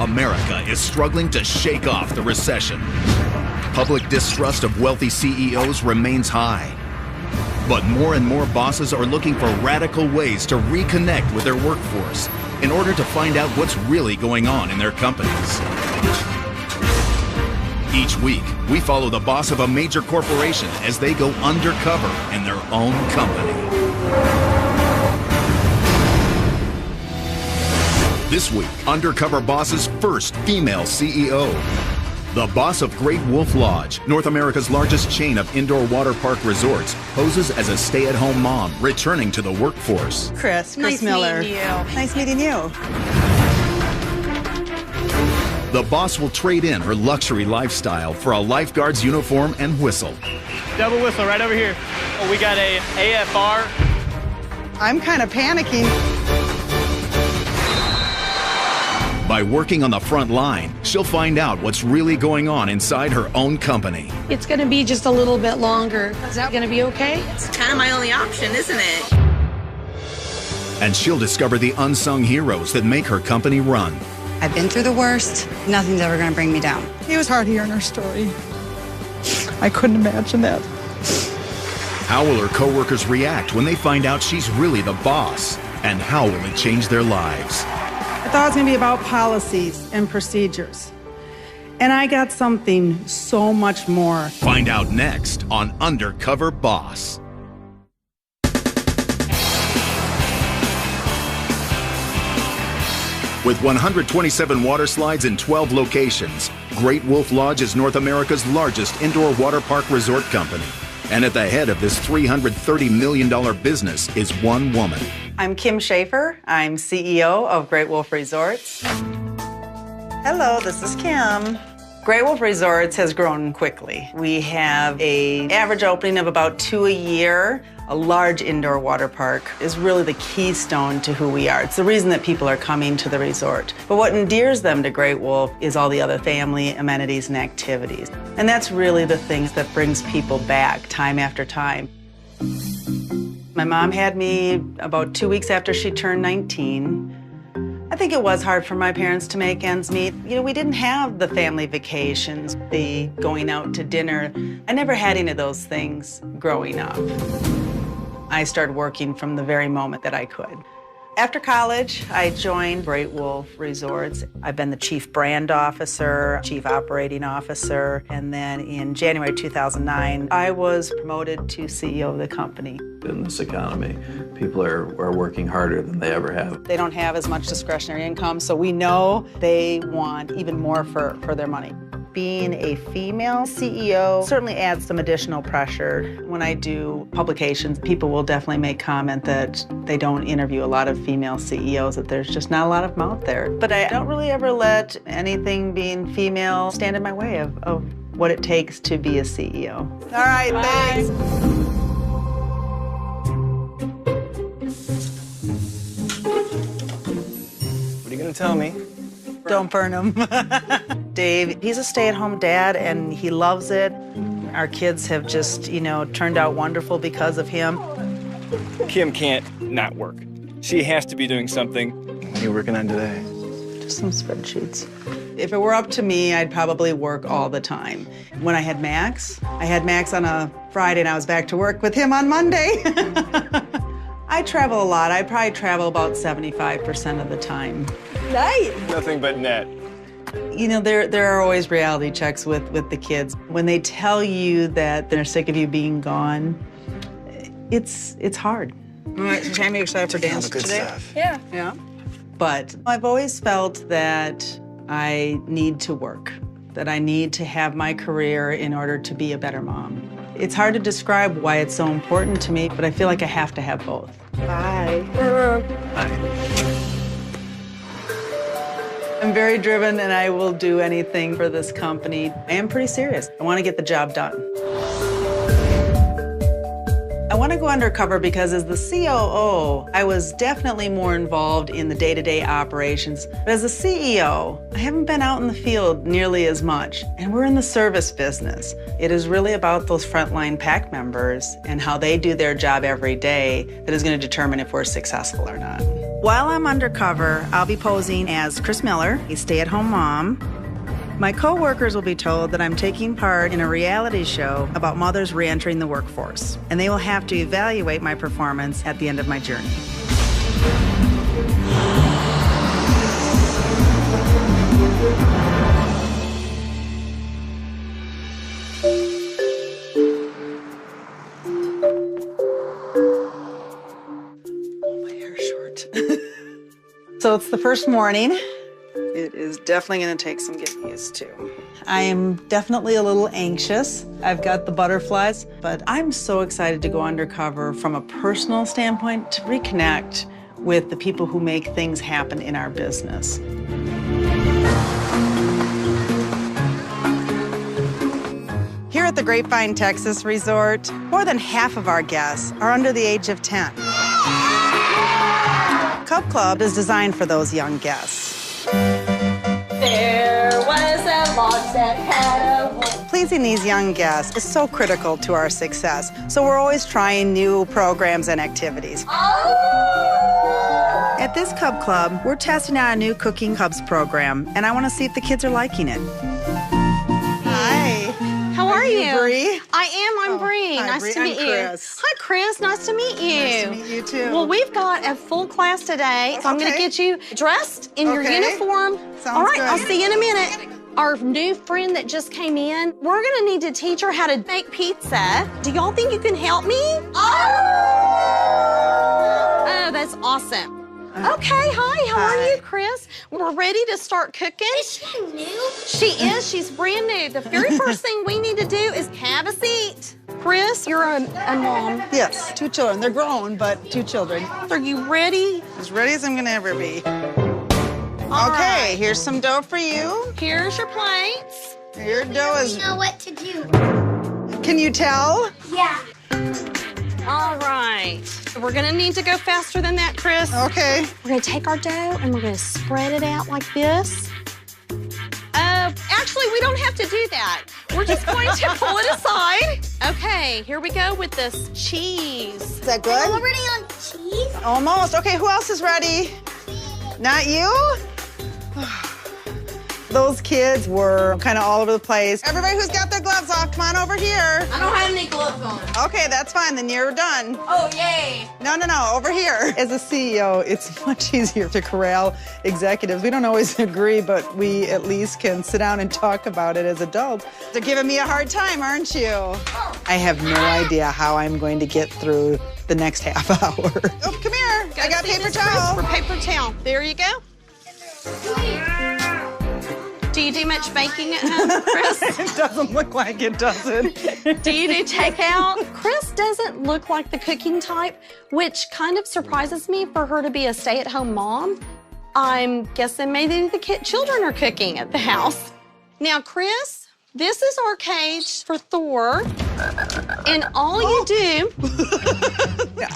America is struggling to shake off the recession. Public distrust of wealthy CEOs remains high. But more and more bosses are looking for radical ways to reconnect with their workforce in order to find out what's really going on in their companies. Each week, we follow the boss of a major corporation as they go undercover in their own company. This week, Undercover Boss's first female CEO. The boss of Great Wolf Lodge, North America's largest chain of indoor water park resorts, poses as a stay-at-home mom returning to the workforce. Chris Nice Miller. meeting you. Nice meeting you. The boss will trade in her luxury lifestyle for a lifeguard's uniform and whistle. Double whistle right over here. Oh, we got a AFR. I'm kind of panicking. By working on the front line, she'll find out what's really going on inside her own company. It's going to be just a little bit longer. Is that going to be okay? It's kind of my only option, isn't it? And she'll discover the unsung heroes that make her company run. I've been through the worst. Nothing's ever going to bring me down. It was hard hearing her story. I couldn't imagine that. How will her coworkers react when they find out she's really the boss? And how will it change their lives? I thought it was going to be about policies and procedures. And I got something so much more. Find out next on Undercover Boss. With 127 water slides in 12 locations, Great Wolf Lodge is North America's largest indoor water park resort company. And at the head of this $330 million business is one woman. I'm Kim Schaefer. I'm CEO of Great Wolf Resorts. Hello, this is Kim. Great Wolf Resorts has grown quickly. We have an average opening of about 2 a year. A large indoor water park is really the keystone to who we are. It's the reason that people are coming to the resort. But what endears them to Great Wolf is all the other family amenities and activities. And that's really the things that brings people back time after time. My mom had me about 2 weeks after she turned 19. I think it was hard for my parents to make ends meet. You know, we didn't have the family vacations, the going out to dinner. I never had any of those things growing up. I started working from the very moment that I could. After college, I joined Great Wolf Resorts. I've been the Chief Brand Officer, Chief Operating Officer, and then in January 2009, I was promoted to CEO of the company. In this economy, people are working harder than they ever have. They don't have as much discretionary income, so we know they want even more for their money. Being a female CEO certainly adds some additional pressure. When I do publications, people will definitely make comment that they don't interview a lot of female CEOs, that there's just not a lot of them out there. But I don't really ever let anything being female stand in my way of what it takes to be a CEO. All right, thanks. What are you going to tell me? Don't burn him. Dave, he's a stay-at-home dad, and he loves it. Our kids have just, turned out wonderful because of him. Kim can't not work. She has to be doing something. What are you working on today? Just some spreadsheets. If it were up to me, I'd probably work all the time. When I had Max on a Friday, and I was back to work with him on Monday. I travel a lot. I probably travel about 75% of the time. Nice. Nothing but net. There are always reality checks with the kids. When they tell you that they're sick of you being gone, it's hard. All right, so Tammy, excited for dance today? Stuff. Yeah. Yeah. But I've always felt that I need to work, that I need to have my career in order to be a better mom. It's hard to describe why it's so important to me, but I feel like I have to have both. Bye. Bye. I'm very driven, and I will do anything for this company. I am pretty serious. I want to get the job done. I want to go undercover because as the COO, I was definitely more involved in the day-to-day operations. But as a CEO, I haven't been out in the field nearly as much. And we're in the service business. It is really about those frontline PAC members and how they do their job every day that is going to determine if we're successful or not. While I'm undercover, I'll be posing as Chris Miller, a stay-at-home mom. My co-workers will be told that I'm taking part in a reality show about mothers re-entering the workforce, and they will have to evaluate my performance at the end of my journey. My hair's short. So it's the first morning. It is definitely going to take some getting used to. I am definitely a little anxious. I've got the butterflies, but I'm so excited to go undercover from a personal standpoint to reconnect with the people who make things happen in our business. Here at the Grapevine, Texas Resort, more than half of our guests are under the age of 10. Cub Club is designed for those young guests. There was a log that had a wolf. Pleasing these young guests is so critical to our success, so we're always trying new programs and activities. At this Cub Club, we're testing out a new Cooking Cubs program, and I want to see if the kids are liking it. Hi. How are you? Bree? I am. I'm Bree. Hi, Nice Bree. to meet I'm you. Chris. Hi, Chris. Nice to meet you. Nice to meet you, too. Well, we've got a full class today, so I'm going to Okay. get you dressed in your Okay. uniform. Sounds All right, good. I'll see you in a minute. Our new friend that just came in, we're going to need to teach her how to make pizza. Do y'all think you can help me? Oh, that's awesome. Okay, hi, how are Hi. you, Chris? We're ready to start cooking. Is she new? She is, she's brand new. The very first thing we need to do is have a seat. Chris, you're a mom. Yes, 2 children. They're grown, but 2 children. Are you ready? As ready as I'm going to ever be. All Okay, right. here's some dough for you. Here's your plates. Your dough is... You know what to do. Can you tell? Yeah. All right. We're gonna need to go faster than that, Chris. Okay. We're gonna take our dough and we're gonna spread it out like this. Actually, we don't have to do that. We're just going to pull it aside. Okay, here we go with this cheese. Is that good? Already on cheese? Almost. Okay, who else is ready? Not you? Those kids were kind of all over the place. Everybody who's got their gloves off, come on over here. I don't have any gloves on. Okay, that's fine. Then you're done. Oh, yay. No, over here. As a CEO, it's much easier to corral executives. We don't always agree, but we at least can sit down and talk about it as adults. They're giving me a hard time, aren't you? I have no idea how I'm going to get through the next half hour. Oh, come here. I got paper towel. For paper towel. There you go. Do you do much baking at home, Chris? It doesn't look like it, does it? Do you do takeout? Chris doesn't look like the cooking type, which kind of surprises me for her to be a stay-at-home mom. I'm guessing maybe the children are cooking at the house. Now, Chris, this is our cage for Thor, and all you do...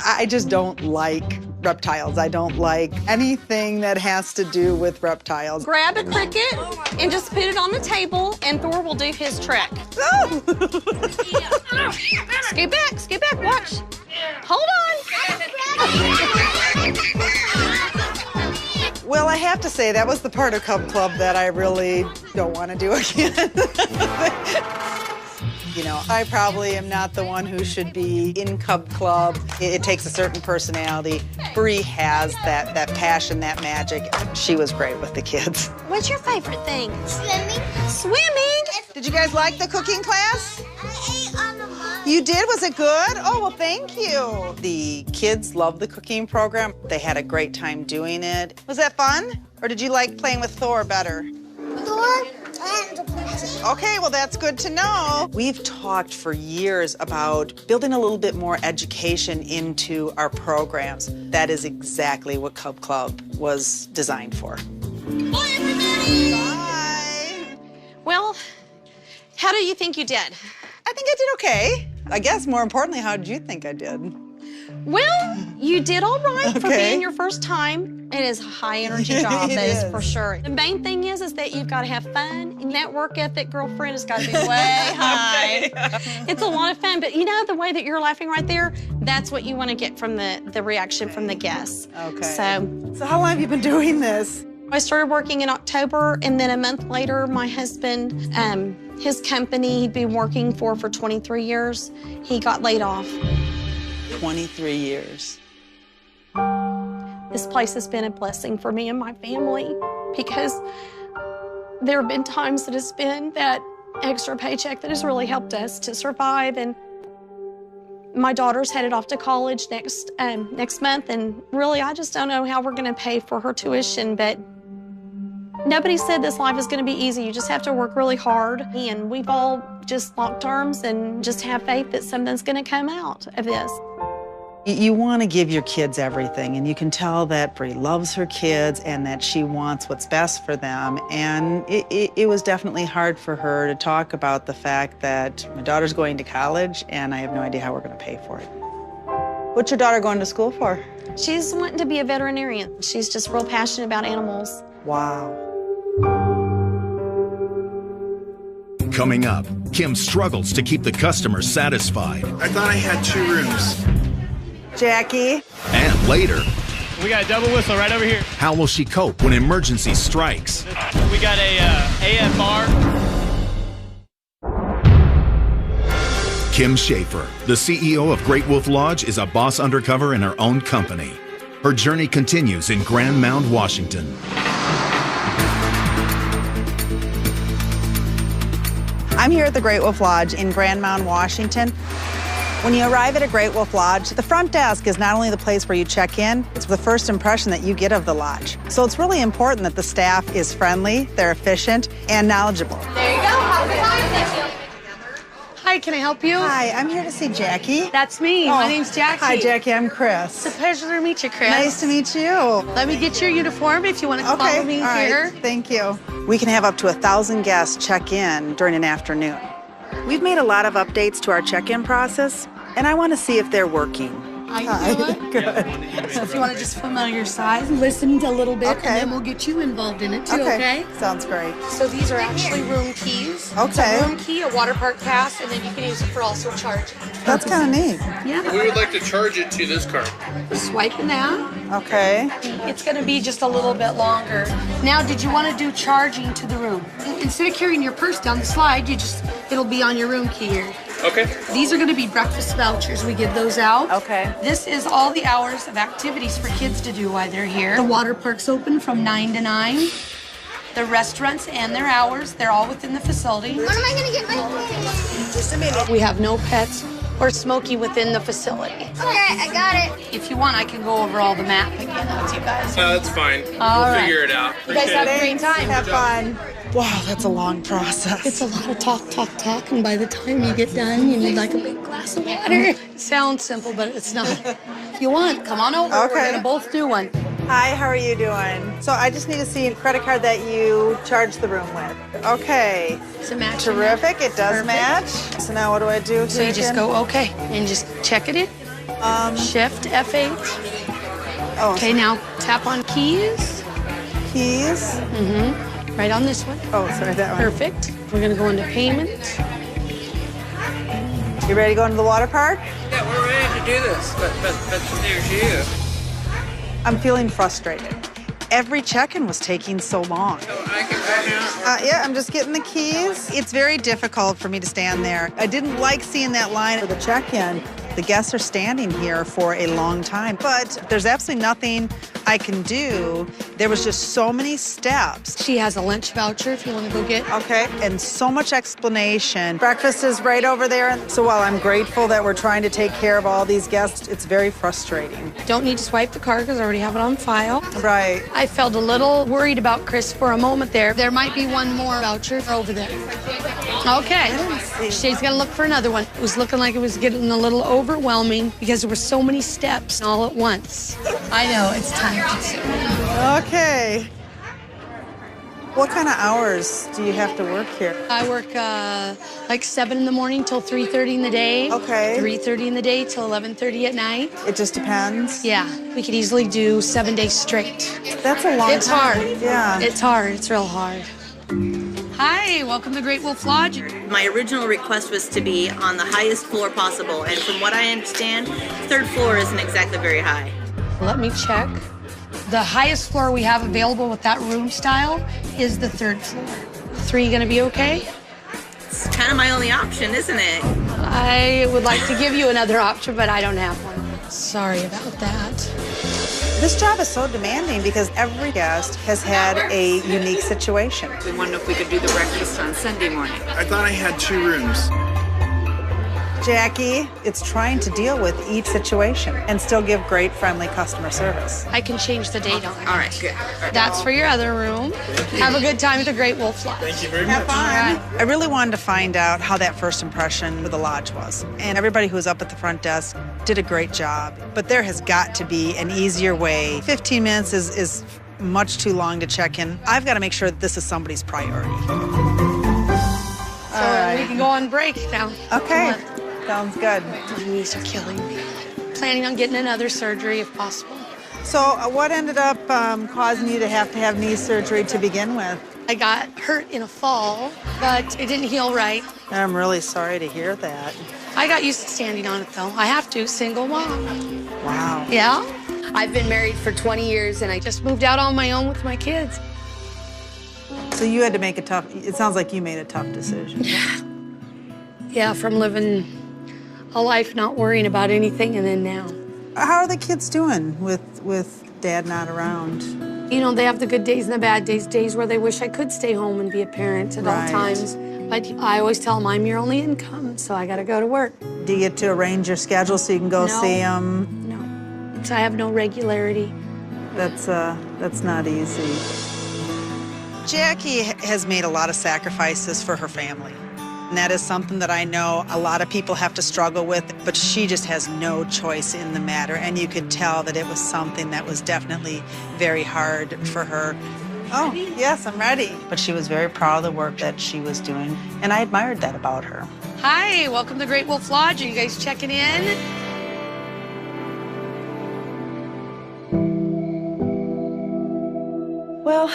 I just don't like reptiles. I don't like anything that has to do with reptiles. Grab a cricket and just put it on the table, and Thor will do his trick. Oh. Scoot back, watch. Hold on. Well, I have to say, that was the part of Cub Club that I really don't want to do again. You know, I probably am not the one who should be in Cub Club. It takes a certain personality. Bree has that passion, that magic. She was great with the kids. What's your favorite thing? Swimming? Swimming? Did you guys like the cooking class? I ate on the mug. You did? Was it good? Oh, well, thank you. The kids loved the cooking program. They had a great time doing it. Was that fun? Or did you like playing with Thor better? Thor and the princess. Okay, well, that's good to know. We've talked for years about building a little bit more education into our programs. That is exactly what Cub Club was designed for. Bye, everybody. Bye. Well, how do you think you did? I think I did okay. I guess more importantly, how did you think I did? Well, You did all right for Okay. being your first time. It is a high energy job, It that is is. for sure. The main thing is that you've got to have fun, and that work ethic, girlfriend, has got to be way high. It's a lot of fun, but you know the way that you're laughing right there, that's what you want to get from the reaction from the guests. Okay. So how long have you been doing this? I started working in October, and then a month later, my husband, his company he'd been working for 23 years, he got laid off. 23 years. This place has been a blessing for me and my family because there have been times that it's been that extra paycheck that has really helped us to survive. And my daughter's headed off to college next month, and really I just don't know how we're going to pay for her tuition, but nobody said this life is going to be easy. You just have to work really hard, and we've all just locked arms and just have faith that something's going to come out of this. You want to give your kids everything, and you can tell that Bree loves her kids and that she wants what's best for them. And it was definitely hard for her to talk about the fact that my daughter's going to college and I have no idea how we're going to pay for it. What's your daughter going to school for? She's wanting to be a veterinarian. She's just real passionate about animals. Wow. Coming up, Kim struggles to keep the customers satisfied. I thought I had 2 rooms. Jackie. And later, We got a double whistle right over here. how will she cope when emergency strikes? We got a AFR. Kim Schaefer, the CEO of Great Wolf Lodge, is a boss undercover in her own company. Her journey continues in Grand Mound, Washington. I'm here at the Great Wolf Lodge in Grand Mound, Washington. When you arrive at a Great Wolf Lodge, the front desk is not only the place where you check in, it's the first impression that you get of the lodge. So it's really important that the staff is friendly, they're efficient, and knowledgeable. There you go. Have a good time. Thank you. Hi, can I help you? Hi, I'm here to see Jackie. That's me. My name's Jackie. Hi, Jackie, I'm Chris. It's a pleasure to meet you, Chris. Nice to meet you. Let me get your uniform if you want to follow me all right, here. thank you. We can have up to 1,000 guests check in during an afternoon. We've made a lot of updates to our check-in process, and I want to see if they're working. Hi. Good. So if you want to just familiar size and listen a little bit, Okay. and then we'll get you involved in it too, okay? Sounds great. So these are actually room keys. Okay. It's a room key, a water park pass, and then you can use it for also charging. That's kind of neat. Yeah. We would like to charge it to this card. Swiping that. Okay. It's going to be just a little bit longer. Now, did you want to do charging to the room? Instead of carrying your purse down the slide, it'll be on your room key here. Okay. These are going to be breakfast vouchers. We give those out. Okay. This is all the hours of activities for kids to do while they're here. The water park's open from 9 to 9. The restaurants and their hours, they're all within the facility. When am I going to get my Just a minute. We have no pets or smoking within the facility. Okay, I got it. If you want, I can go over all the map again with you guys. That's fine. All we'll right. figure it out. You guys have a great time. Have fun. Wow, that's a long process. It's a lot of talk, and by the time you get done, you need like a big glass of water. Sounds simple, but it's not. If you want, come on over. Okay. We're gonna both do one. Hi, how are you doing? So I just need to see a credit card that you charge the room with. Okay. Does it match? Terrific, it does Perfect. match. So now what do I do? So you just go okay and just check it in. Shift F8. Oh, Okay, now tap on keys. keys. Right on this one. Oh, sorry, that one. Perfect. We're gonna go into payment. You ready to go into the water park? Yeah, we're ready to do this, but there's you. I'm feeling frustrated. Every check-in was taking so long. I can go now. Yeah, I'm just getting the keys. It's very difficult for me to stand there. I didn't like seeing that line for the check-in. The guests are standing here for a long time, but there's absolutely nothing I can do. There was just so many steps. She has a lunch voucher if you want to go get. Okay, and so much explanation. Breakfast is right over there. So while I'm grateful that we're trying to take care of all these guests, it's very frustrating. Don't need to swipe the card because I already have it on file. Right. I felt a little worried about Chris for a moment there. There might be one more voucher over there. Okay. She's gonna look for another one. It was looking like it was getting a little overwhelming because there were so many steps all at once. I know, it's time consuming. Okay. What kind of hours do you have to work here? I work like 7 in the morning till 3:30 in the day. Okay. 3:30 in the day till 11:30 at night. It just depends? Yeah, we could easily do 7 days straight. That's a long time. It's hard. Yeah. It's hard. It's real hard. Hi, welcome to Great Wolf Lodge. My original request was to be on the highest floor possible, and from what I understand, third floor isn't exactly very high. Let me check. The highest floor we have available with that room style is the 3rd floor. 3 gonna be okay? It's kind of my only option, isn't it? I would like to give you another option, but I don't have one. Sorry about that. This job is so demanding because every guest has had a unique situation. We wanted to know if we could do the breakfast on Sunday morning. I thought I had 2 rooms. Jackie, it's trying to deal with each situation and still give great, friendly customer service. I can change the date on it. All right, good. That's for your other room. Have a good time at the Great Wolf Lodge. Thank you very Have much. fun. I really wanted to find out how that first impression with the lodge was. And everybody who was up at the front desk did a great job. But there has got to be an easier way. 15 minutes is much too long to check in. I've got to make sure that this is somebody's priority. So we can go on break now. Okay. Sounds good. My knees are killing me. Planning on getting another surgery if possible. So what ended up causing you to have knee surgery to begin with? I got hurt in a fall, but it didn't heal right. I'm really sorry to hear that. I got used to standing on it, though. I have to, single mom. Wow. Yeah? I've been married for 20 years, and I just moved out on my own with my kids. So you had to make it sounds like you made a tough decision. Yeah, from living a life not worrying about anything, and then now. How are the kids doing with Dad not around? You know, they have the good days and the bad days, days where they wish I could stay home and be a parent at all times. But I always tell them I'm your only income, so I gotta go to work. Do you get to arrange your schedule so you can go see them? No, so I have no regularity. That's not easy. Jackie has made a lot of sacrifices for her family. And that is something that I know a lot of people have to struggle with, but she just has no choice in the matter. And you could tell that it was something that was definitely very hard for her. Oh, yes, I'm ready. But she was very proud of the work that she was doing, and I admired that about her. Hi, welcome to Great Wolf Lodge. Are you guys checking in? Well,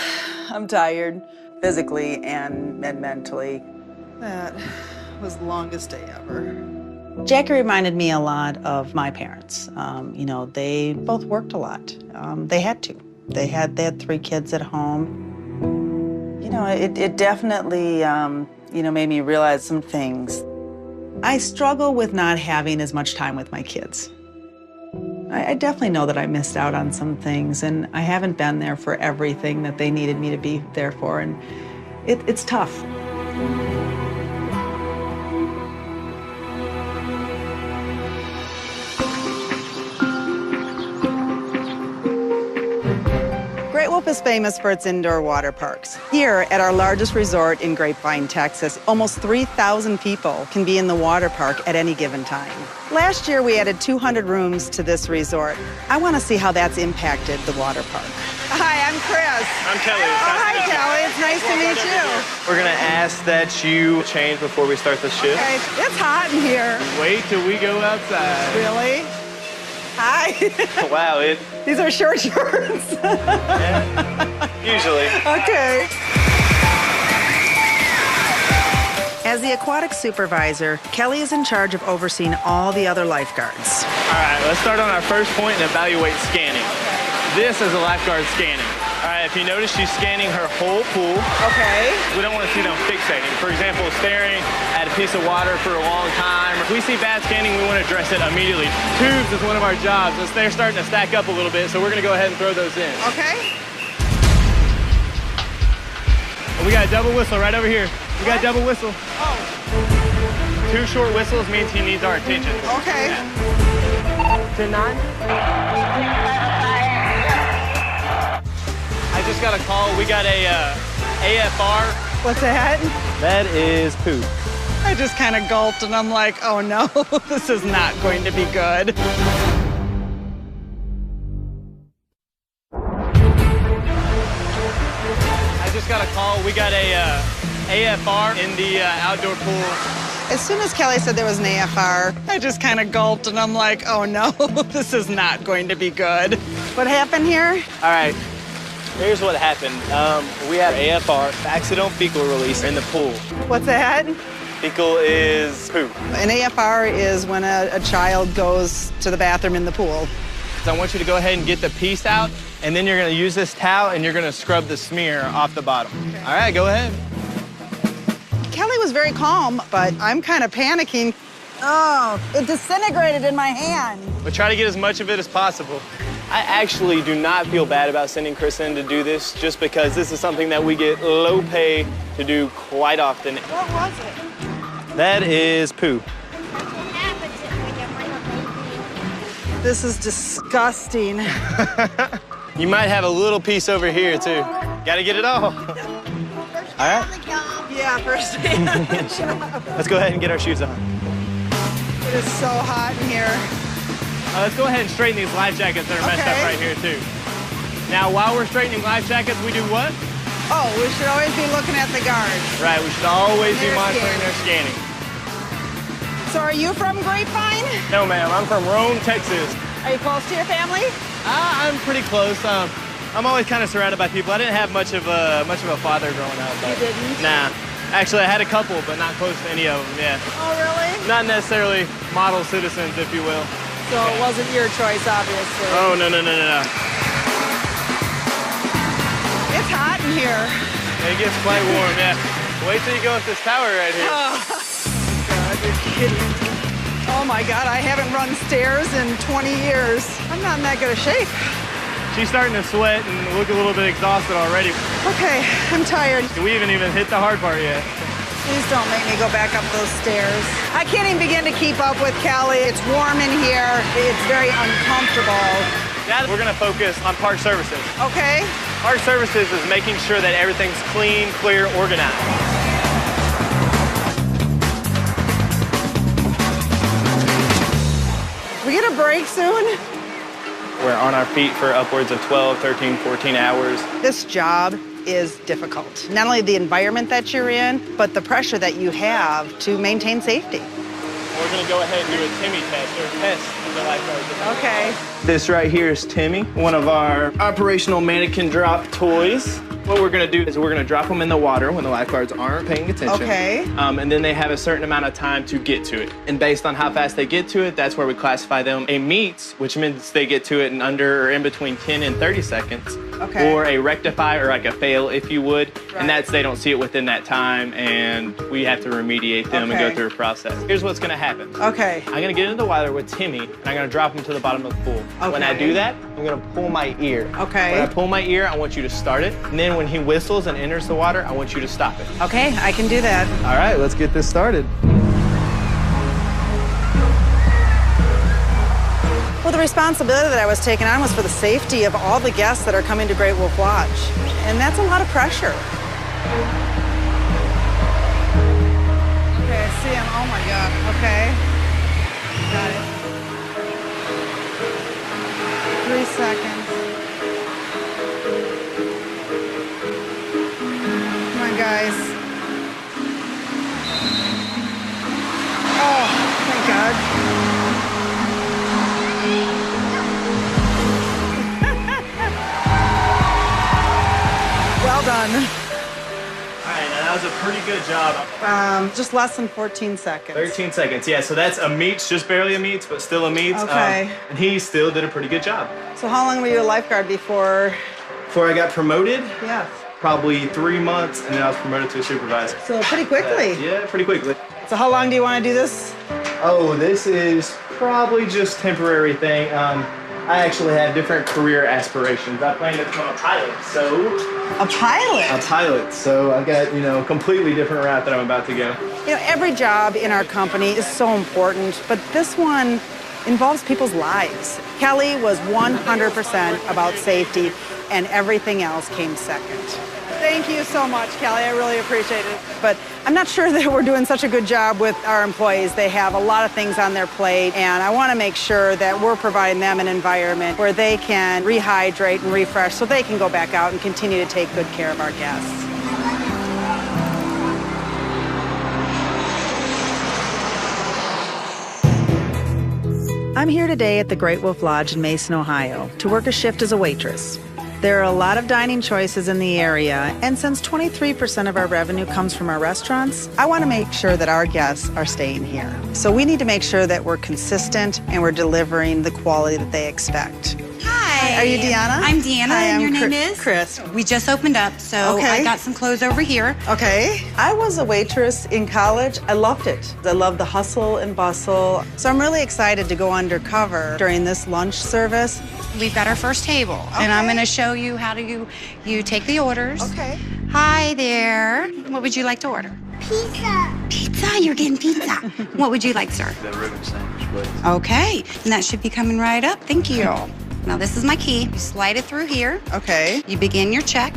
I'm tired, physically and mentally. That was the longest day ever. Jackie reminded me a lot of my parents. You know, they both worked a lot. They had to. They had 3 kids at home. You know, it definitely, you know, made me realize some things. I struggle with not having as much time with my kids. I definitely know that I missed out on some things, and I haven't been there for everything that they needed me to be there for, and it's tough. Great Wolf is famous for its indoor water parks. Here at our largest resort in Grapevine, Texas, almost 3,000 people can be in the water park at any given time. Last year, we added 200 rooms to this resort. I want to see how that's impacted the water park. Hi, I'm Chris. I'm Kelly. Hi, Kelly. It's nice to meet you. We're going to ask that you change before we start the shift. Okay, it's hot in here. Wait till we go outside. Really? Hi. Wow, These are short shorts. usually. Okay. As the aquatic supervisor, Kelly is in charge of overseeing all the other lifeguards. All right, let's start on our first point and evaluate scanning. This is a lifeguard scanning. All right, if you notice, she's scanning her whole pool. Okay. We don't want to see them fixating. For example, staring at a piece of water for a long time. If we see bad scanning, we want to address it immediately. Tubes is one of our jobs. They're starting to stack up a little bit, so we're going to go ahead and throw those in. Okay. We got a double whistle right over here. We got a double whistle. Oh. 2 short whistles means he needs our attention. Okay. To 9. I just got a call. We got a AFR. What's that? That is poop. I just kind of gulped and I'm like, oh no, this is not going to be good. just got a call. We got a AFR in the outdoor pool. As soon as Kelly said there was an AFR, I just kind of gulped and I'm like, oh no, this is not going to be good. What happened here? All right, here's what happened. We had AFR, accidental fecal release, in the pool. What's that? Fecal is poop. An AFR is when a child goes to the bathroom in the pool. So I want you to go ahead and get the piece out, and then you're gonna use this towel and you're gonna scrub the smear off the bottom. Okay. All right, go ahead. Kelly was very calm, but I'm kind of panicking. Oh, it disintegrated in my hand. But try to get as much of it as possible. I actually do not feel bad about sending Chris in to do this, just because this is something that we get low pay to do quite often. What was it? That is poo. This is disgusting. You might have a little piece over here, too. Gotta get it all. All right. Yeah, first. Let's go ahead and get our shoes on. It is so hot in here. Let's go ahead and straighten these life jackets that are messed up right here, too. Now, while we're straightening life jackets, we do what? Oh, we should always be looking at the guards. Right, we should always be monitoring their scanning. So are you from Grapevine? No, ma'am. I'm from Rome, Texas. Are you close to your family? I'm pretty close. I'm always kind of surrounded by people. I didn't have much of a father growing up. You didn't? Nah. Actually, I had a couple, but not close to any of them, yeah. Oh, really? Not necessarily model citizens, if you will. So it wasn't your choice, obviously. Oh, no. It's hot in here. It gets quite warm, yeah. Wait till you go up this tower right here. Oh, God, you're kidding. Oh, my God, I haven't run stairs in 20 years. I'm not in that good a shape. She's starting to sweat and look a little bit exhausted already. Okay, I'm tired. We haven't even hit the hard part yet. Please don't make me go back up those stairs. I can't even begin to keep up with Callie. It's warm in here. It's very uncomfortable. Now we're gonna focus on park services. Okay. Park services is making sure that everything's clean, clear, organized. We get a break soon? We're on our feet for upwards of 12, 13, 14 hours. This job is difficult. Not only the environment that you're in, but the pressure that you have to maintain safety. We're gonna go ahead and do a Timmy test, or test of the lifeguards. Okay. This right here is Timmy, one of our operational mannequin drop toys. What we're gonna do is we're gonna drop them in the water when the lifeguards aren't paying attention. Okay. And then they have a certain amount of time to get to it. And based on how fast they get to it, that's where we classify them a meets, which means they get to it in under or in between 10 and 30 seconds. Okay. Or a rectify, or like a fail, if you would. Right. And that's they don't see it within that time, and we have to remediate them and go through a process. Here's what's gonna happen. Okay. I'm gonna get into the water with Timmy, and I'm gonna drop him to the bottom of the pool. Okay. When I do that, I'm gonna pull my ear. Okay. When I pull my ear, I want you to start it. And then when he whistles and enters the water, I want you to stop it. Okay, I can do that. All right, let's get this started. Well, the responsibility that I was taking on was for the safety of all the guests that are coming to Great Wolf Lodge. And that's a lot of pressure. Okay, I see him. Oh my God. Okay. Got it. 3 seconds. Come on, guys. Oh, thank God. Well done. All right, now that was a pretty good job. Just less than 14 seconds. 13 seconds, yeah, so that's a meets, just barely a meets, but still a meets. Okay. And he still did a pretty good job. So how long were you a lifeguard before? Before I got promoted, Yeah. probably 3 months, and then I was promoted to a supervisor. So pretty quickly. Yeah, pretty quickly. So how long do you want to do this? Oh, this is probably just temporary thing. I actually have different career aspirations. I plan to become a pilot, so... A pilot? A pilot, so I've got, a completely different route that I'm about to go. Every job in our company is so important, but this one involves people's lives. Kelly was 100% about safety, and everything else came second. Thank you so much, Kelly. I really appreciate it. But I'm not sure that we're doing such a good job with our employees. They have a lot of things on their plate, and I want to make sure that we're providing them an environment where they can rehydrate and refresh so they can go back out and continue to take good care of our guests. I'm here today at the Great Wolf Lodge in Mason, Ohio, to work a shift as a waitress. There are a lot of dining choices in the area, and since 23% of our revenue comes from our restaurants, I want to make sure that our guests are staying here. So we need to make sure that we're consistent and we're delivering the quality that they expect. Hi. Are you Deanna? I'm Deanna, Hi, and your I'm name is? Chris. We just opened up, so Okay. I got some clothes over here. Okay. I was a waitress in college. I loved it. I love the hustle and bustle. So I'm really excited to go undercover during this lunch service. We've got our first table, and I'm going to show you how to you take the orders. Okay. Hi there. What would you like to order? Pizza. Pizza. You're getting pizza. What would you like, sir? That ribbon sandwich, please. Okay, and that should be coming right up. Thank you. Now this is my key. You slide it through here. Okay. You begin your check,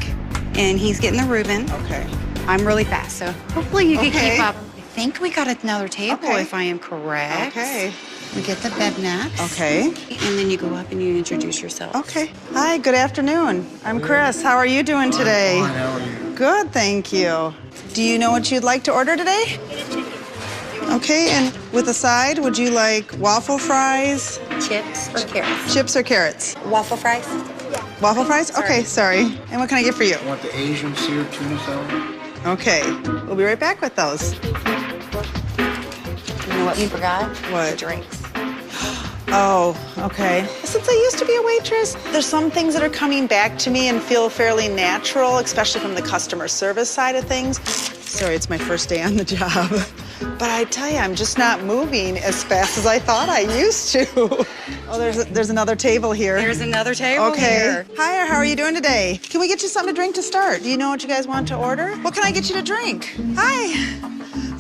and he's getting the Reuben. Okay. I'm really fast, so hopefully you can Okay. keep up. I think we got another table, Okay. if I am correct. Okay. We get the bed naps. Okay. And then you go up and you introduce yourself. Okay. Hi, good afternoon. I'm Chris. How are you doing today? Fine, how are you? Good, thank you. Do you know what you'd like to order today? Okay, and with a side, would you like waffle fries? Chips or carrots? Chips or carrots? Waffle fries? Waffle fries? Okay, sorry. And what can I get for you? I want the Asian seared tuna salad. Okay, we'll be right back with those. You know what we forgot? What? The drinks. Oh, okay. Since I used to be a waitress, there's some things that are coming back to me and feel fairly natural, especially from the customer service side of things. Sorry, it's my first day on the job. But I tell you, I'm just not moving as fast as I thought I used to. Oh, there's another table here. There's another table Okay. here. Hi, how are you doing today? Can we get you something to drink to start? Do you know what you guys want to order? What can I get you to drink? Hi.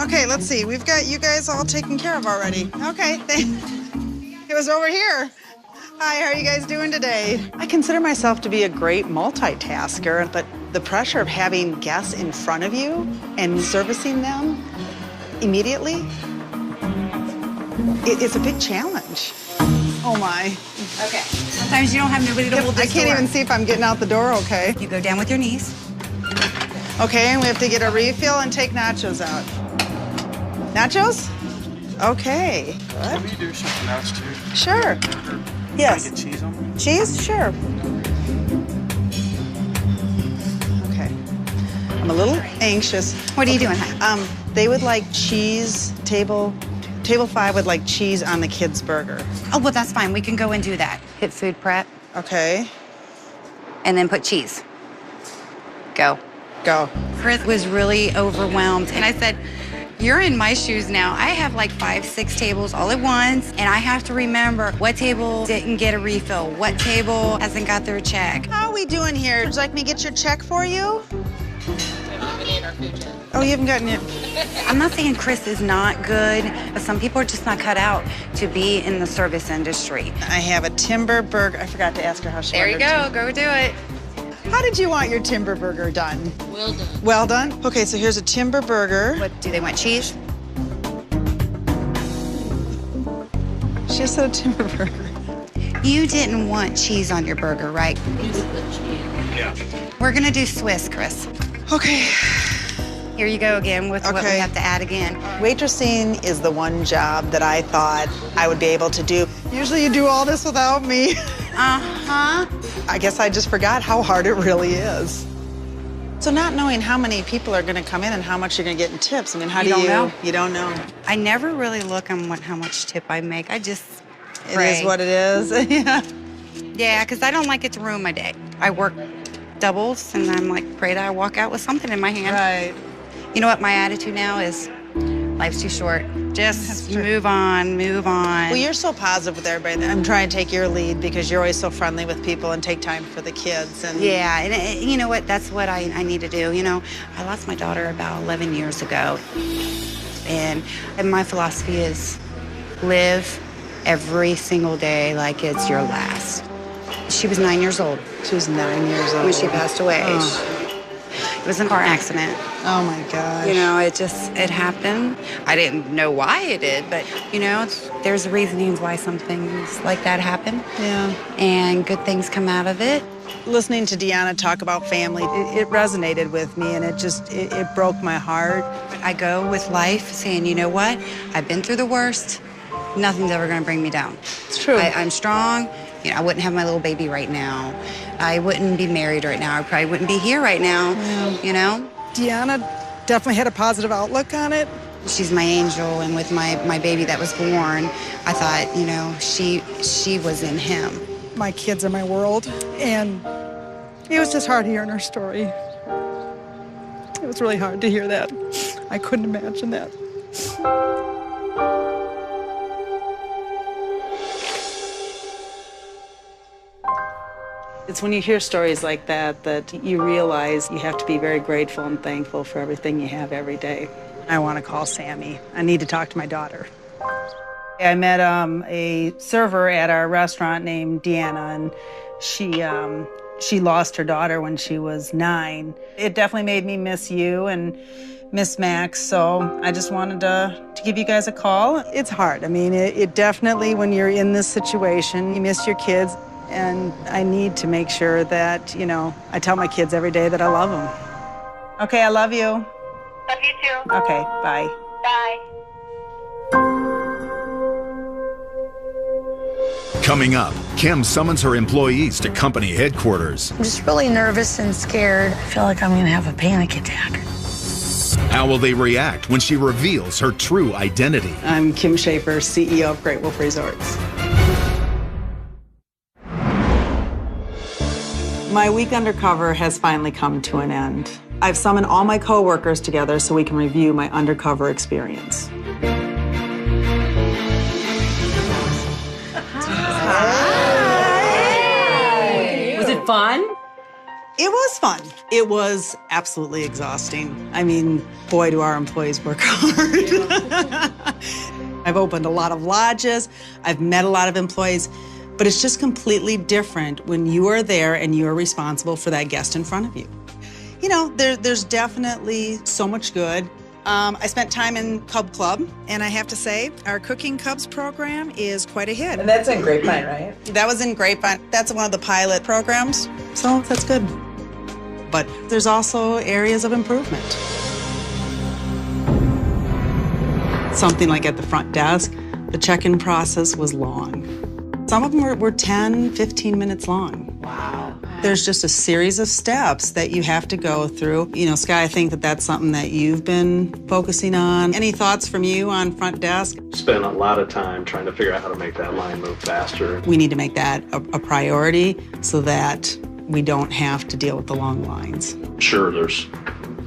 Okay, let's see. We've got you guys all taken care of already. Okay, it was over here. Hi, how are you guys doing today? I consider myself to be a great multitasker, but the pressure of having guests in front of you and servicing them immediately, it's a big challenge. Oh my. Okay. Sometimes you don't have nobody to hold this I can't door. even see if I'm getting out the door okay. You go down with your knees. Okay, and we have to get a refill and take nachos out. Nachos? Okay. Can we do something else too? Sure. Yes. Can I get cheese on it? Cheese? Sure. Okay. I'm a little anxious. What are you doing, hon? They would like cheese. Table 5 would like cheese on the kids' burger. Oh, well, that's fine. We can go and do that. Hit food prep, Okay. and then put cheese. Go. Go. Chris was really overwhelmed, and I said, you're in my shoes now. I have like 5, 6 tables all at once, and I have to remember what table didn't get a refill, what table hasn't got their check. How are we doing here? Would you like me to get your check for you? Oh, you haven't gotten it. I'm not saying Chris is not good, but some people are just not cut out to be in the service industry. I have a timber burger. I forgot to ask her how she There you wanted go. Go do it. How did you want your timber burger done? Well done. Well done? Okay, so here's a timber burger. What do they want? Cheese? She just said a timber burger. You didn't want cheese on your burger, right? Yeah. We're gonna do Swiss, Chris. Okay. Here you go again with what we Okay. have to add again. Waitressing is the one job that I thought I would be able to do. Usually you do all this without me. Uh-huh. I guess I just forgot how hard it really is. So not knowing how many people are gonna come in and how much you're gonna get in tips, I mean, how You do you? don't know. You don't know. I never really look on how much tip I make. I just It pray. is what it is. Yeah. Yeah, because I don't like it to ruin my day. I work doubles, and I'm like, pray that I walk out with something in my hand. Right. You know what my attitude now is? Life's too short. Just move on, move on. Well, you're so positive with everybody. I'm trying to take your lead because you're always so friendly with people and take time for the kids. And Yeah, and you know what? That's what I need to do. You know, I lost my daughter about 11 years ago. And my philosophy is live every single day like it's your last. She was 9 years old she was 9 years old when she passed away. Oh. It was a car accident. Oh my gosh. You know, it happened. I didn't know why it did, but, you know, there's reasonings why some things like that happen. Yeah. And good things come out of it. Listening to Deanna talk about family, it resonated with me, and it broke my heart. I go with life saying, you know what? I've been through the worst. Nothing's ever going to bring me down. It's true. I'm strong. You know, I wouldn't have my little baby right now. I wouldn't be married right now. I probably wouldn't be here right now, you know? Deanna definitely had a positive outlook on it. She's my angel, and with my baby that was born, I thought, you know, she was in him. My kids are my world, and it was just hard hearing her story. It was really hard to hear that. I couldn't imagine that. It's when you hear stories like that that you realize you have to be very grateful and thankful for everything you have every day. I want to call Sammy. I need to talk to my daughter. I met a server at our restaurant named Deanna, and she lost her daughter when she was 9. It definitely made me miss you and miss Max, so I just wanted to give you guys a call. It's hard. I mean, it definitely, when you're in this situation, you miss your kids, and I need to make sure that, you know, I tell my kids every day that I love them. Okay, I love you. Love you too. Okay, bye. Bye. Coming up, Kim summons her employees to company headquarters. I'm just really nervous and scared. I feel like I'm gonna have a panic attack. How will they react when she reveals her true identity? I'm Kim Schaefer, CEO of Great Wolf Resorts. My week undercover has finally come to an end. I've summoned all my coworkers together so we can review my undercover experience. Was it fun? It was fun. It was absolutely exhausting. I mean, boy, do our employees work hard. I've opened a lot of lodges. I've met a lot of employees. But it's just completely different when you are there and you are responsible for that guest in front of you. You know, there's definitely so much good. I spent time in Cub Club, and I have to say, our Cooking Cubs program is quite a hit. And that's in Grapevine, right? That was in Grapevine. That's one of the pilot programs, so that's good. But there's also areas of improvement. Something like at the front desk, the check-in process was long. Some of them were 10, 15 minutes long. Wow. There's just a series of steps that you have to go through. You know, Sky, I think that that's something that you've been focusing on. Any thoughts from you on front desk? Spend a lot of time trying to figure out how to make that line move faster. We need to make that a priority so that we don't have to deal with the long lines. Sure, there's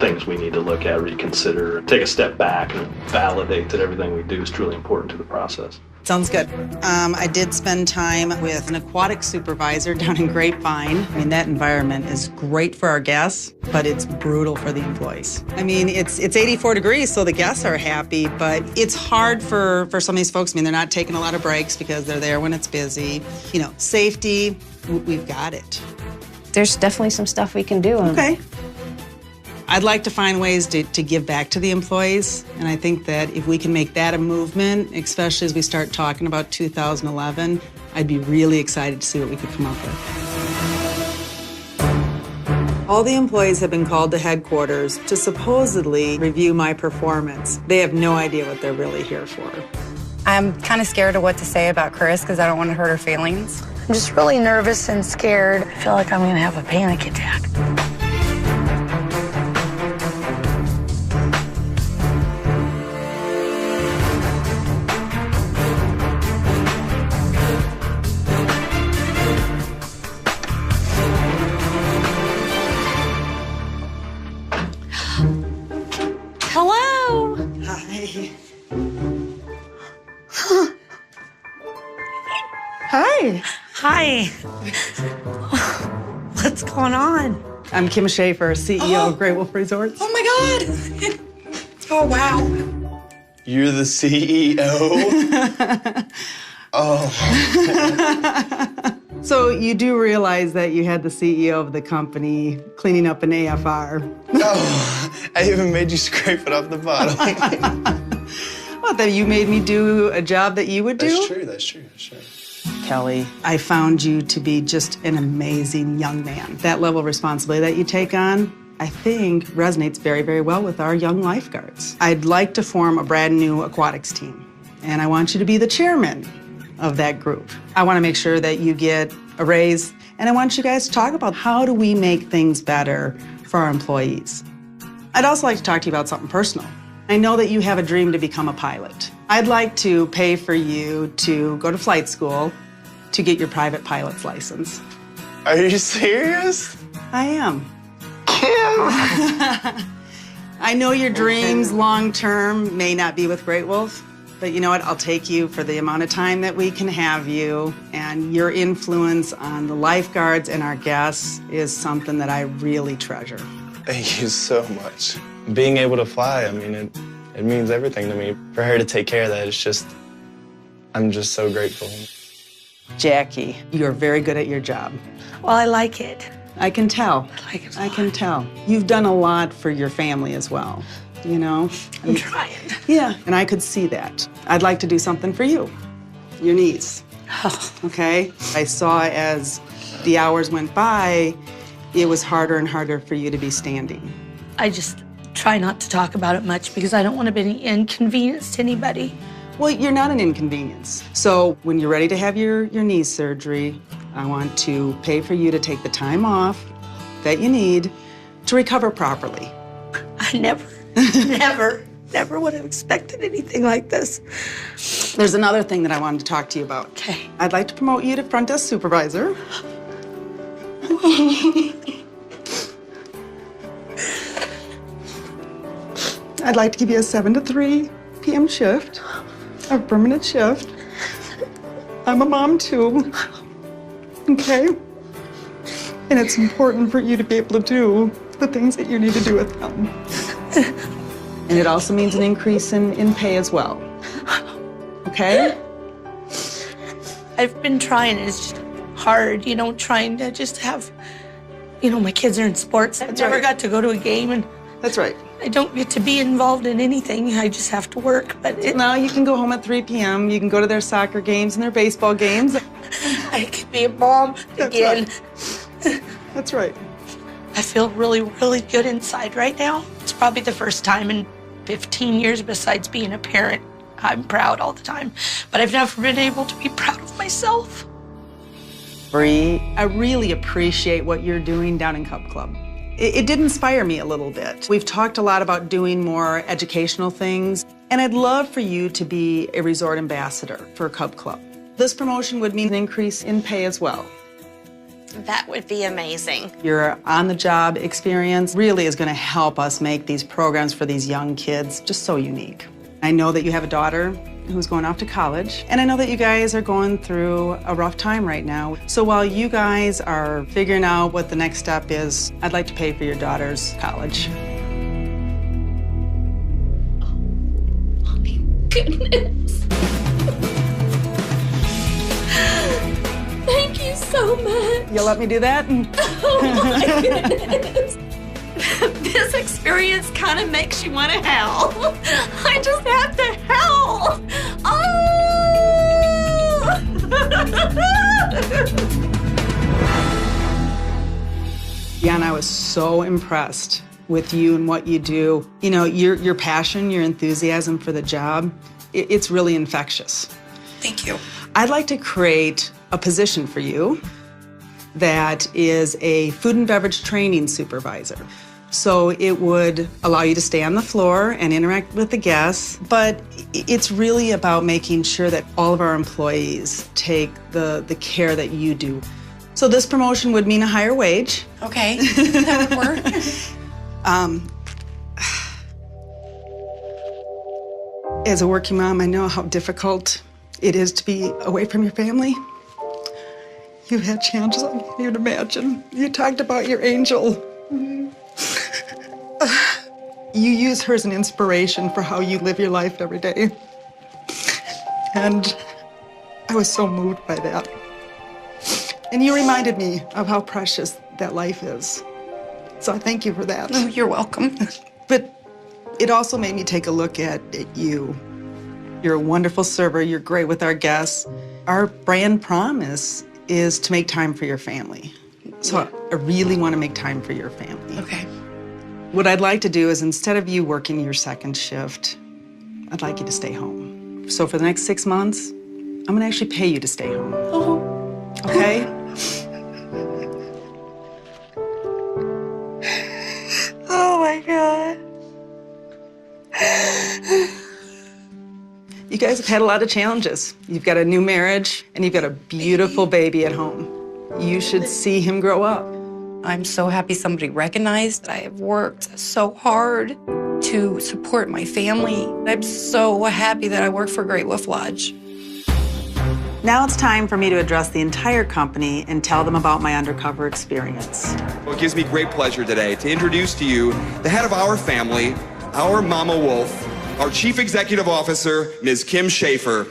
things we need to look at, reconsider, take a step back and validate that everything we do is truly important to the process. Sounds good. I did spend time with an aquatic supervisor down in Grapevine. I mean, that environment is great for our guests, but it's brutal for the employees. I mean, it's 84 degrees, so the guests are happy, but it's hard for some of these folks. I mean, they're not taking a lot of breaks because they're there when it's busy. You know, safety, we've got it. There's definitely some stuff we can do. Okay. I'd like to find ways to give back to the employees, and I think that if we can make that a movement, especially as we start talking about 2011, I'd be really excited to see what we could come up with. All the employees have been called to headquarters to supposedly review my performance. They have no idea what they're really here for. I'm kind of scared of what to say about Chris because I don't want to hurt her feelings. I'm just really nervous and scared. I feel like I'm gonna have a panic attack. Hello. Hi. Hi. Hi. What's going on? I'm Kim Schaefer, CEO of Great Wolf Resorts. Oh my God. Oh, wow. You're the CEO? Oh. So you do realize that you had the CEO of the company cleaning up an AFR. Oh, I even made you scrape it off the bottom. What, that you made me do a job that you would do? That's true, that's true, that's true. Kelly, I found you to be just an amazing young man. That level of responsibility that you take on, I think, resonates very, very well with our young lifeguards. I'd like to form a brand new aquatics team, and I want you to be the chairman of that group. I want to make sure that you get a raise, and I want you guys to talk about how do we make things better for our employees. I'd also like to talk to you about something personal. I know that you have a dream to become a pilot. I'd like to pay for you to go to flight school to get your private pilot's license. Are you serious? I am. I know your dreams long term may not be with Great Wolf, but you know what? I'll take you for the amount of time that we can have you, and your influence on the lifeguards and our guests is something that I really treasure. Thank you so much. Being able to fly, I mean, it means everything to me. For her to take care of that, it's just, I'm just so grateful. Jackie, you're very good at your job. Well, I like it. I can tell. I like it. I can tell. You've done a lot for your family as well, you know? I'm trying. Yeah, and I could see that. I'd like to do something for you, your niece. Oh. Okay? I saw as the hours went by, it was harder and harder for you to be standing. I just try not to talk about it much because I don't want to be an inconvenience to anybody. Well, you're not an inconvenience. So when you're ready to have your knee surgery, I want to pay for you to take the time off that you need to recover properly. I never would have expected anything like this. There's another thing that I wanted to talk to you about. Okay. I'd like to promote you to front desk supervisor. I'd like to give you a 7 to 3 p.m. shift, a permanent shift. I'm a mom too, okay? And it's important for you to be able to do the things that you need to do with them. And it also means an increase in pay as well, okay? I've been trying, it's just hard, you know, trying to just have, you know, my kids are in sports. I've never got to go to a game, and that's right. I don't get to be involved in anything. I just have to work, but now you can go home at 3 p.m. You can go to their soccer games and their baseball games. I could be a mom again. Right. That's right. I feel really, really good inside right now. It's probably the first time in 15 years, besides being a parent, I'm proud all the time. But I've never been able to be proud of myself. Bree, I really appreciate what you're doing down in Cub Club. It did inspire me a little bit. We've talked a lot about doing more educational things, and I'd love for you to be a resort ambassador for Cub Club. This promotion would mean an increase in pay as well. That would be amazing. Your on-the-job experience really is going to help us make these programs for these young kids just so unique. I know that you have a daughter who's going off to college, and I know that you guys are going through a rough time right now. So while you guys are figuring out what the next step is, I'd like to pay for your daughter's college. Oh my goodness. Thank you so much. You'll let me do that? Oh my goodness. This experience kind of makes you want to howl. I just have to howl. Deanna, I was so impressed with you and what you do. You know, your passion, your enthusiasm for the job, it's really infectious. Thank you. I'd like to create a position for you that is a food and beverage training supervisor. So it would allow you to stay on the floor and interact with the guests, but it's really about making sure that all of our employees take the care that you do. So this promotion would mean a higher wage. Okay, that would work. As a working mom, I know how difficult it is to be away from your family. You've had challenges I can't even imagine. You talked about your angel. You use her as an inspiration for how you live your life every day. And I was so moved by that. And you reminded me of how precious that life is. So I thank you for that. Oh, you're welcome. But it also made me take a look at you. You're a wonderful server. You're great with our guests. Our brand promise is to make time for your family. So I really want to make time for your family. Okay. What I'd like to do is, instead of you working your second shift, I'd like you to stay home. So for the next 6 months, I'm gonna actually pay you to stay home. Oh. Okay? Oh my God. You guys have had a lot of challenges. You've got a new marriage, and you've got a beautiful baby at home. You should see him grow up. I'm so happy somebody recognized that I have worked so hard to support my family. I'm so happy that I work for Great Wolf Lodge. Now it's time for me to address the entire company and tell them about my undercover experience. Well, it gives me great pleasure today to introduce to you the head of our family, our Mama Wolf, our Chief Executive Officer, Ms. Kim Schaefer.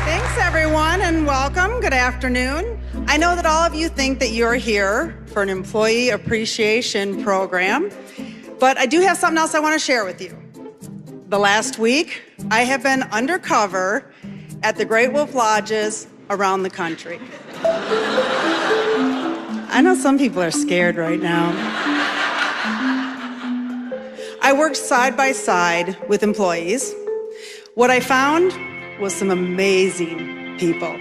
Thanks, everyone, and welcome. Good afternoon. I know that all of you think that you're here for an employee appreciation program, but I do have something else I want to share with you. The last week, I have been undercover at the Great Wolf Lodges around the country. I know some people are scared right now. I worked side by side with employees. What I found was some amazing people.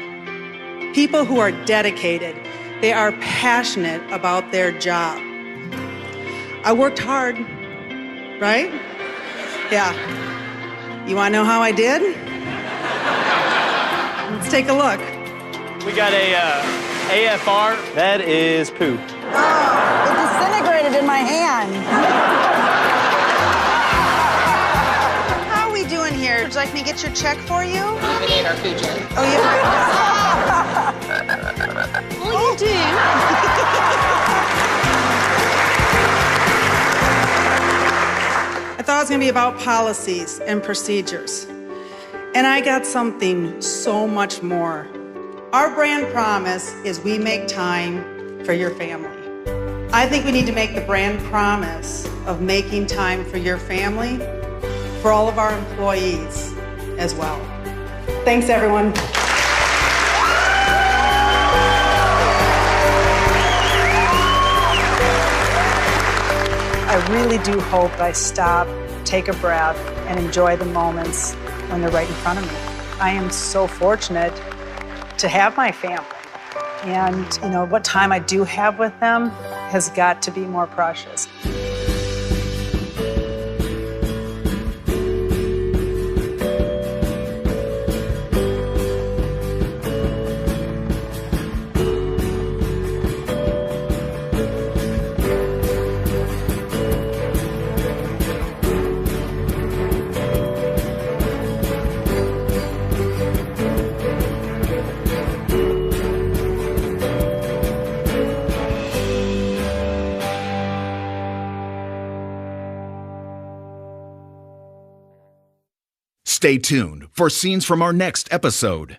People who are dedicated. They are passionate about their job. I worked hard, right? Yeah. You want to know how I did? Let's take a look. We got a AFR. That is poo. Oh, it disintegrated in my hand. How are we doing here? Would you like me to get your check for you? We haven't ate our food yet. Oh, you Well, you do. I thought it was going to be about policies and procedures. And I got something so much more. Our brand promise is we make time for your family. I think we need to make the brand promise of making time for your family for all of our employees as well. Thanks, everyone. I really do hope I stop, take a breath, and enjoy the moments when they're right in front of me. I am so fortunate to have my family. And, you know, what time I do have with them has got to be more precious. Stay tuned for scenes from our next episode.